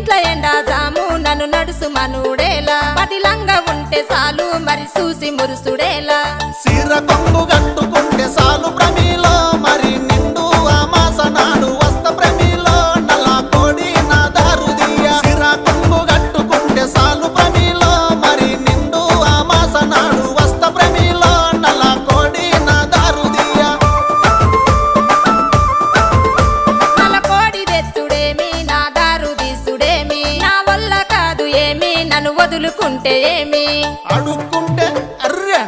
ఇంట్లో ఎండా జాము నన్ను నడుసు మనుడేలా పదిలంగా ఉంటే చాలు మరి చూసి మురుసుడేలా సీర కొంగు కట్టుకుంటే సాలు ప్రమిలో మరి నిండు అమాస నాడు వస్త ప్రమిలో నల్ల కోడి నా దారుదియ సీర కొంగు కట్టుకుంటే సాలు ప్రమిలో మరి నిండు అమాస నాడు వస్త ప్రమిలో నల్ల కోడి నా దారుదియ నల్ల కోడి తెచ్చుడేమి నా దారు తీసుడేమి నా వల్ల కాదు ఏమి నన్ను వదులుకుంటే ఏమి అడుక్కుంటే అర్రె